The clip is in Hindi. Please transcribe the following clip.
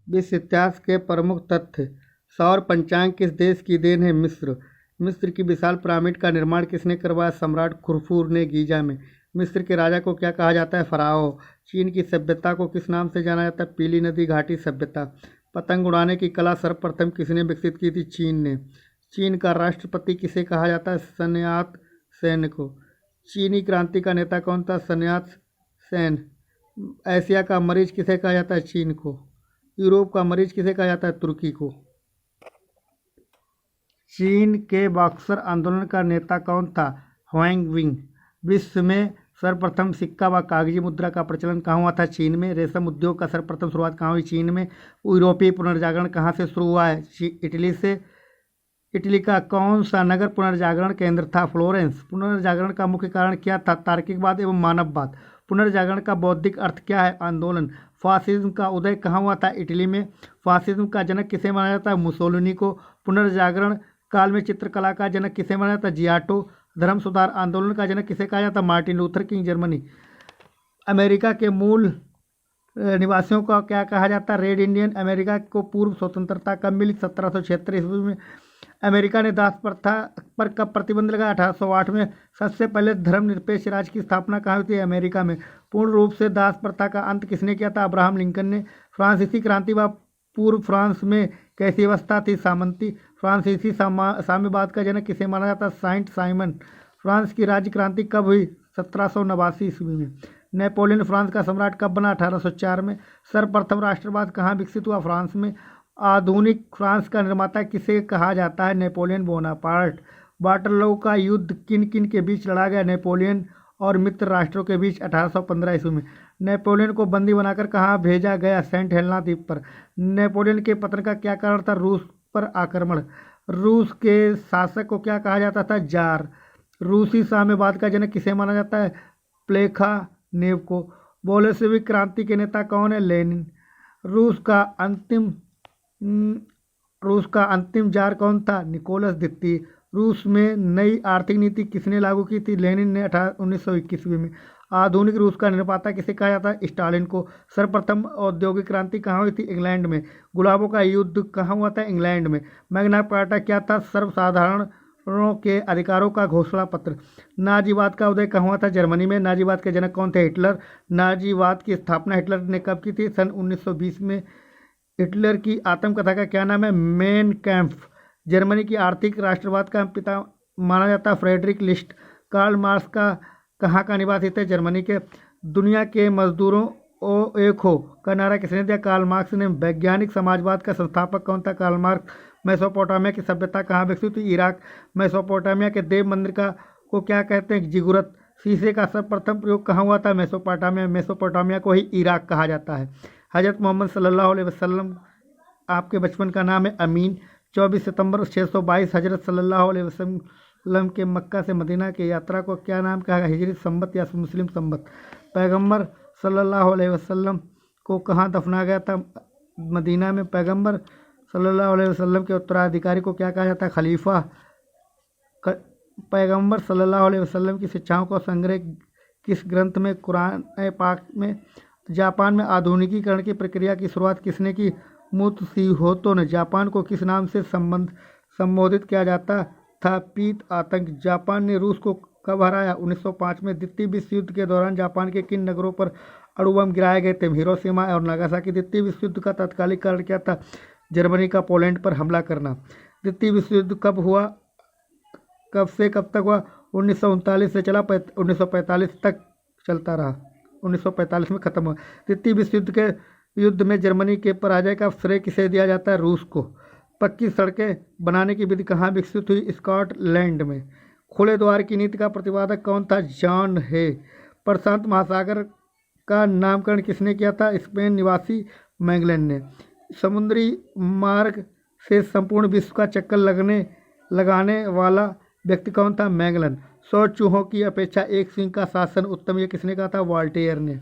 विश्व इतिहास के प्रमुख तथ्य। सौर पंचांग किस देश की देन है? मिस्र। मिस्र की विशाल पिरामिड का निर्माण किसने करवाया? सम्राट खुफू ने गीजा में। मिस्र के राजा को क्या कहा जाता है? फराओ। चीन की सभ्यता को किस नाम से जाना जाता है? पीली नदी घाटी सभ्यता। पतंग उड़ाने की कला सर्वप्रथम किसने विकसित की थी? चीन ने। चीन का राष्ट्रपति किसे कहा जाता है? सन्यात सेन को। चीनी क्रांति का नेता कौन था? सन्यात सेन। एशिया का मरीज किसे कहा जाता है? चीन को। यूरोप का मरीज किसे कहा जाता है? तुर्की को। चीन के बॉक्सर आंदोलन का नेता कौन था? ह्वेंग विंग। विश्व में सर्वप्रथम सिक्का व कागजी मुद्रा का प्रचलन कहाँ हुआ था? चीन में। रेशम उद्योग का सर्वप्रथम शुरुआत कहाँ हुई? चीन में। यूरोपीय पुनर्जागरण कहाँ से शुरू हुआ है? इटली से। इटली का कौन सा नगर पुनर्जागरण केंद्र था? फ्लोरेंस। पुनर्जागरण का मुख्य कारण क्या था? तार्किकवाद एवं मानववाद। पुनर्जागरण का बौद्धिक अर्थ क्या है? आंदोलन। फासिज्म का उदय कहाँ हुआ था? इटली में। फासिज्म का जनक किसे माना जाता है? मुसोलिनी को। पुनर्जागरण काल में चित्रकला का जनक किसे माना जाता है? जियाटो। धर्म सुधार आंदोलन का जनक किसे कहा जाता है? Martin Luther king, Germany. America के मूल निवासियों को क्या कहा जाता है? Red Indian. अमेरिका को पूर्व स्वतंत्रता कब मिली? 1776 ईस्वी में। अमेरिका ने दास प्रथा पर कब प्रतिबंध लगाया? 1808 में। सबसे पहले धर्मनिरपेक्ष राज्य की स्थापना कहाँ हुई थी? अमेरिका में। पूर्ण रूप से दास प्रथा का अंत किसने किया था? अब्राहम लिंकन ने। फ्रांसीसी क्रांति व पूर्व फ्रांस में कैसी अवस्था थी? सामंती। फ्रांसीसी साम्यवाद का जनक किसे माना जाता है? Saint Simon. फ्रांस की राज्य क्रांति कब हुई? 1789 ईस्वी में। नेपोलियन फ्रांस का सम्राट कब बना? 1804 में। सर्वप्रथम राष्ट्रवाद कहाँ विकसित हुआ? फ्रांस में। आधुनिक फ्रांस का निर्माता किसे कहा जाता है? Napoleon Bonaparte. वाटरलू का युद्ध किन किन के बीच लड़ा गया? नेपोलियन और मित्र राष्ट्रों के बीच 1815 ईस्वी में। नेपोलियन को बंदी बनाकर कहाँ भेजा गया? सेंट हेलेना द्वीप पर। नेपोलियन के पतन का क्या कारण था? रूस पर आक्रमण। रूस के शासक को क्या कहा जाता था? जार। रूसी साम्यवाद का जनक किसे माना जाता है? प्लेखानेव को। बोल्शेविक क्रांति के नेता कौन है? लेनिन। रूस का अंतिम जार कौन था? निकोलस द्वितीय। रूस में नई आर्थिक नीति किसने लागू की थी? लेनिन ने 1921 ईस्वी में। आधुनिक रूस का निर्माता किसे कहा जाता है? स्टालिन को। सर्वप्रथम औद्योगिक क्रांति कहाँ हुई थी? इंग्लैंड में। गुलाबों का युद्ध कहाँ हुआ था? इंग्लैंड में। मैग्ना कार्टा क्या था? सर्वसाधारणों के अधिकारों का घोषणा पत्र। नाजीवाद का उदय कहाँ हुआ था? जर्मनी में। नाजीवाद के जनक कौन थे? हिटलर। नाजीवाद की स्थापना हिटलर ने कब की थी? सन 1920 में। हिटलर की आत्मकथा का क्या नाम है? मेन कैम्फ। जर्मनी की आर्थिक राष्ट्रवाद का पिता माना जाता है फ्रेडरिक लिस्ट। कार्ल मार्क्स का कहाँ का निवासी थे? जर्मनी के। दुनिया के मजदूरों ओ एक हो का नारा किसने दिया? कार्ल मार्क्स ने। वैज्ञानिक समाजवाद का संस्थापक कौन था? Karl Marx. मेसोपोटामिया की सभ्यता कहाँ विकसित हुई? इराक। मेसोपोटामिया के देव मंदिर को क्या कहते हैं? जिगुरत। शीशे का सर्वप्रथम प्रयोग कहाँ हुआ था? मेसोपोटामिया। मेसोपोटामिया को ही इराक कहा जाता है। हज़रत मोहम्मद सल्लल्लाहु अलैहि वसल्लम, आपके बचपन का नाम है अमीन। 24 सितंबर 622 हज़रत सल्लल्लाहु अलैहि वसल्लम के मक्का से मदीना की यात्रा को क्या नाम कहा गया? हिजरी संबत या मुस्लिम संबत। पैगंबर सल्लल्लाहु अलैहि वसल्लम को कहाँ दफना गया था? मदीना में। पैगंबर सल्लल्लाहु अलैहि वसल्लम के उत्तराधिकारी को क्या कहा जाता है? खलीफा। पैगंबर सल्लल्लाहु अलैहि वसल्लम की शिक्षाओं का संग्रह किस ग्रंथ में? कुरान पाक में। जापान में आधुनिकीकरण की प्रक्रिया की शुरुआत किसने की? त्सुहितो ने। जापान को किस नाम से संबोधित किया जाता था? पीत आतंक। जापान ने रूस को कब हराया? 1905 में। द्वितीय विश्व युद्ध के दौरान जापान के किन नगरों पर अणु बम गिराए गए थे? हिरोशिमा और नागासाकी। द्वितीय विश्व युद्ध का तात्कालिक कारण क्या था? जर्मनी का पोलैंड पर हमला करना। द्वितीय विश्व युद्ध कब हुआ? कब से कब तक हुआ? 1939 से चला 1945 तक चलता रहा। 1945 में खत्म हुआ। द्वितीय विश्व युद्ध में जर्मनी के पराजय का श्रेय किसे दिया जाता है? रूस को। पक्की सड़कें बनाने की विधि कहाँ विकसित हुई? स्कॉटलैंड में। खुले द्वार की नीति का प्रतिपादक कौन था? जॉन हे। प्रशांत महासागर का नामकरण किसने किया था? स्पेन निवासी मैगलन ने। समुद्री मार्ग से संपूर्ण विश्व का चक्कर लगाने वाला व्यक्ति कौन था? मैगलन। 100 चूहों की अपेक्षा एक सिंह का शासन उत्तम, ये किसने कहा था? वॉल्टेयर ने।